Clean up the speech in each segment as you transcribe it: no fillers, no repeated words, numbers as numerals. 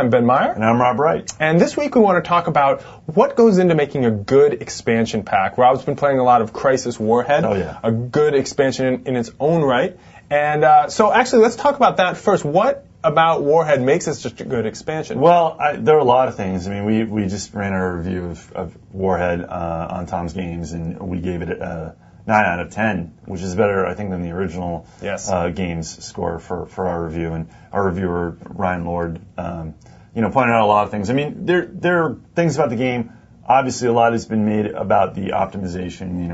I'm Ben Meyer. And I'm Rob Wright. And this week we want to talk about what goes into making a good expansion pack. Rob's been playing a lot of Crisis Warhead. Oh, yeah. A good expansion in its own right. And so actually, let's talk about that first. What about Warhead makes it such a good expansion? Well, there are a lot of things. I mean, we just ran our review of Warhead on Tom's Games, and we gave it a 9 out of 10, which is better, I think, than the original games score for our review. And our reviewer, Ryan Lord, pointed out a lot of things. I mean, there are things about the game. Obviously, a lot has been made about the optimization,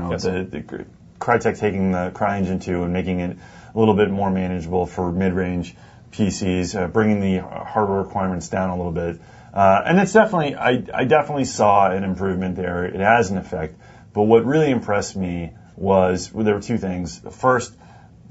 the Crytek taking the CryEngine 2 and making it a little bit more manageable for mid-range PCs, bringing the hardware requirements down a little bit. And it's definitely, I definitely saw an improvement there. It has an effect. But what really impressed me was, there were two things. First,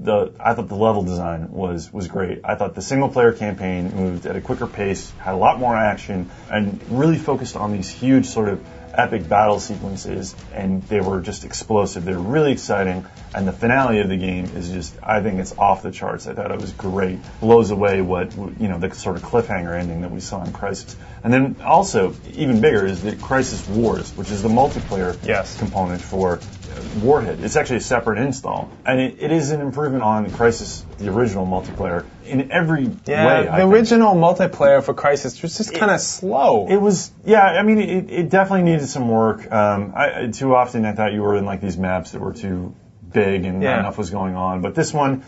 I thought the level design was great. I thought the single-player campaign moved at a quicker pace, had a lot more action, and really focused on these huge sort of epic battle sequences, and they were just explosive. They were really exciting, and the finale of the game is just, I think it's off the charts. I thought it was great. Blows away the sort of cliffhanger ending that we saw in Crisis. And then also, even bigger, is the Crisis Wars, which is the multiplayer component for Warhead. It's actually a separate install, and it is an improvement on Crisis, the original multiplayer, in every way. The original multiplayer for Crisis was just kind of slow. It was, it definitely needed some work. Too often I thought you were in like these maps that were too big and not enough was going on. But this one,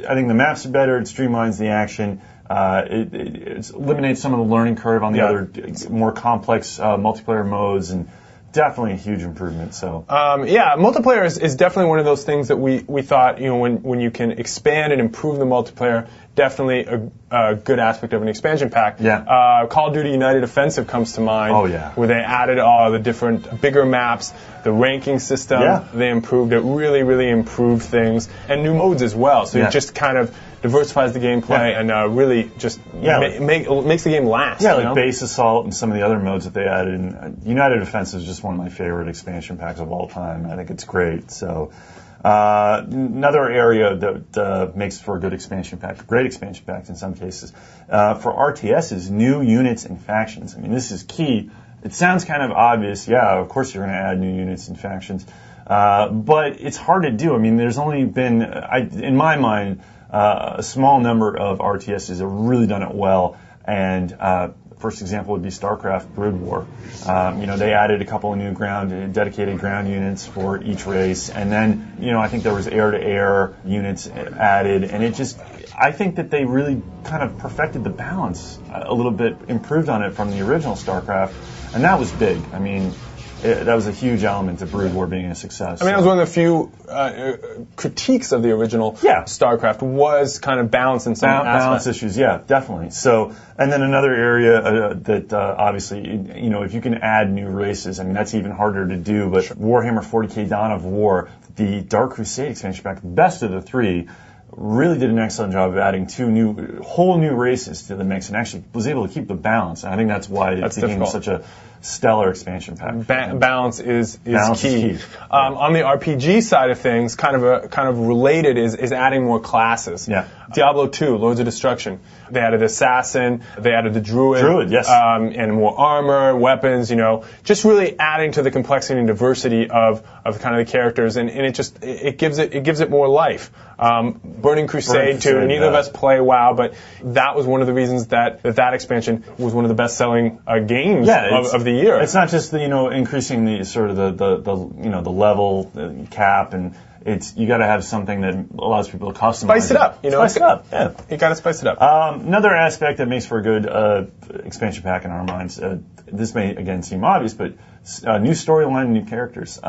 I think the maps are better. It streamlines the action. It eliminates some of the learning curve on the other more complex multiplayer modes, and definitely a huge improvement. So multiplayer is definitely one of those things that we thought, when you can expand and improve the multiplayer, definitely a good aspect of an expansion pack. Call of Duty United Offensive comes to mind. Where they added all the different bigger maps, the ranking system. They improved it, really improved things, and new modes as well. So it just kind of diversifies the gameplay and really just makes the game last. Like Base Assault and some of the other modes that they added. And United Offensive is just one of my favorite expansion packs of all time. I think it's great. So another area that makes for a good expansion pack, great expansion packs in some cases, for RTS is new units and factions. I mean, this is key. It sounds kind of obvious. Of course you're going to add new units and factions. But it's hard to do. I mean, there's only been, in my mind, a small number of RTSs have really done it well, and first example would be StarCraft Brood War. They added a couple of new dedicated ground units for each race, and then I think there was air-to-air units added, and I think that they really kind of perfected the balance a little bit, improved on it from the original StarCraft, and that was big. I mean, that was a huge element of Brood War being a success. I mean, it was one of the few critiques of the original StarCraft was kind of balance in some balance issues. Definitely. So, and then another area that obviously, if you can add new races, I mean, that's even harder to do. But Warhammer 40K Dawn of War, the Dark Crusade expansion pack, the best of the three, really did an excellent job of adding whole new races to the mix, and actually was able to keep the balance. And I think that's why it became such a stellar expansion pack. Balance is key. On the RPG side of things, kind of related is adding more classes. Diablo 2, Lords of Destruction. They added Assassin, they added the Druid, and more armor, weapons, just really adding to the complexity and diversity of kind of the characters, and it gives it more life. Burning Crusade too. Neither of us play WoW, but that was one of the reasons that expansion was one of the best-selling games of the year. It's not just increasing the sort of the level cap, and you got to have something that allows people to customize. Spice it up, Spice it up. You got to spice it up. Another aspect that makes for a good expansion pack in our minds. This may again seem obvious, but new storyline, new characters.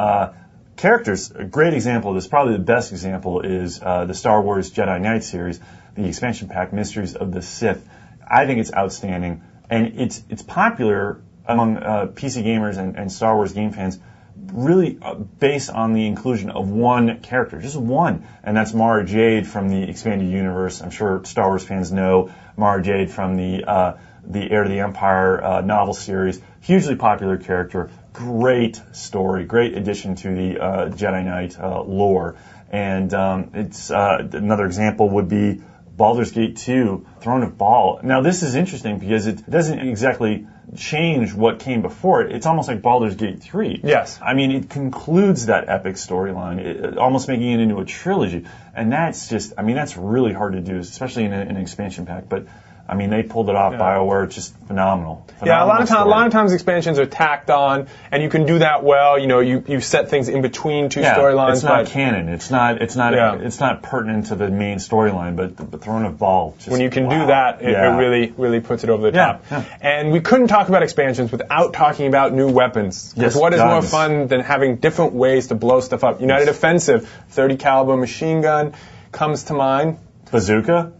Characters, a great example of this, probably the best example, is the Star Wars Jedi Knight series, the expansion pack Mysteries of the Sith. I think it's outstanding, and it's popular among PC gamers and Star Wars game fans, really based on the inclusion of one character, just one, and that's Mara Jade from the Expanded Universe. I'm sure Star Wars fans know Mara Jade from the Heir to the Empire novel series. Hugely popular character, great story, great addition to the Jedi Knight lore. And it's another example would be Baldur's Gate 2, Throne of Bhaal. Now, this is interesting because it doesn't exactly change what came before it. It's almost like Baldur's Gate 3. Yes. I mean, it concludes that epic storyline, almost making it into a trilogy. And that's just, I mean, that's really hard to do, especially in an expansion pack. But I mean, they pulled it off. BioWare, just phenomenal. Yeah, a lot of times expansions are tacked on, and you can do that well. You know, you set things in between two storylines. It's not canon. It's not pertinent to the main storyline. But the Throne of Bhaal. Just, when you can do that, it really puts it over the top. Yeah. And we couldn't talk about expansions without talking about new weapons. Because what is more fun than having different ways to blow stuff up? United Offensive, 30 caliber machine gun comes to mind. Bazooka,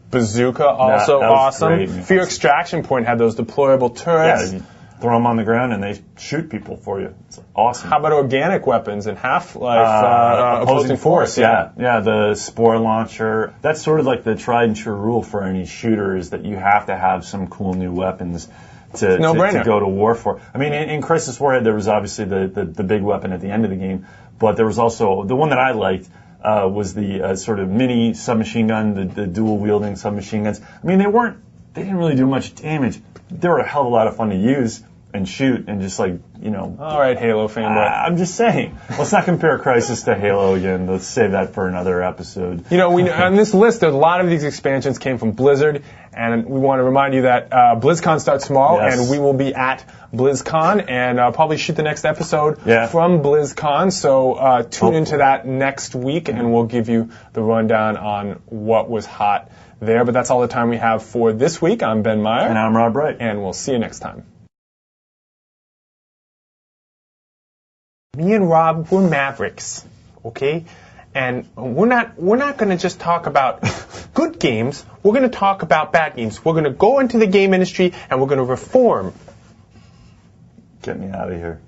also awesome. Great. Fear Extraction Point had those deployable turrets. Yeah, you throw them on the ground and they shoot people for you. It's awesome. How about organic weapons and Half-Life opposing force? Yeah, the Spore Launcher. That's sort of like the tried and true rule for any shooter is that you have to have some cool new weapons to go to war for. I mean, in Crisis Warhead, there was obviously the big weapon at the end of the game, but there was also the one that I liked. Was the sort of mini submachine gun, the dual-wielding submachine guns. I mean, they didn't really do much damage. They were a hell of a lot of fun to use and shoot and just like, you know. All right, Halo fanboy. I'm just saying. Let's not compare Crisis to Halo again. Let's save that for another episode. You know, on this list, there's a lot of these expansions came from Blizzard, and we want to remind you that BlizzCon starts tomorrow, and we will be at BlizzCon, and probably shoot the next episode from BlizzCon, so tune into that next week, and we'll give you the rundown on what was hot there. But that's all the time we have for this week. I'm Ben Meyer. And I'm Rob Bright. And we'll see you next time. Me and Rob, we're Mavericks, okay? And we're not going to just talk about good games. We're going to talk about bad games. We're going to go into the game industry and we're going to reform. Get me out of here.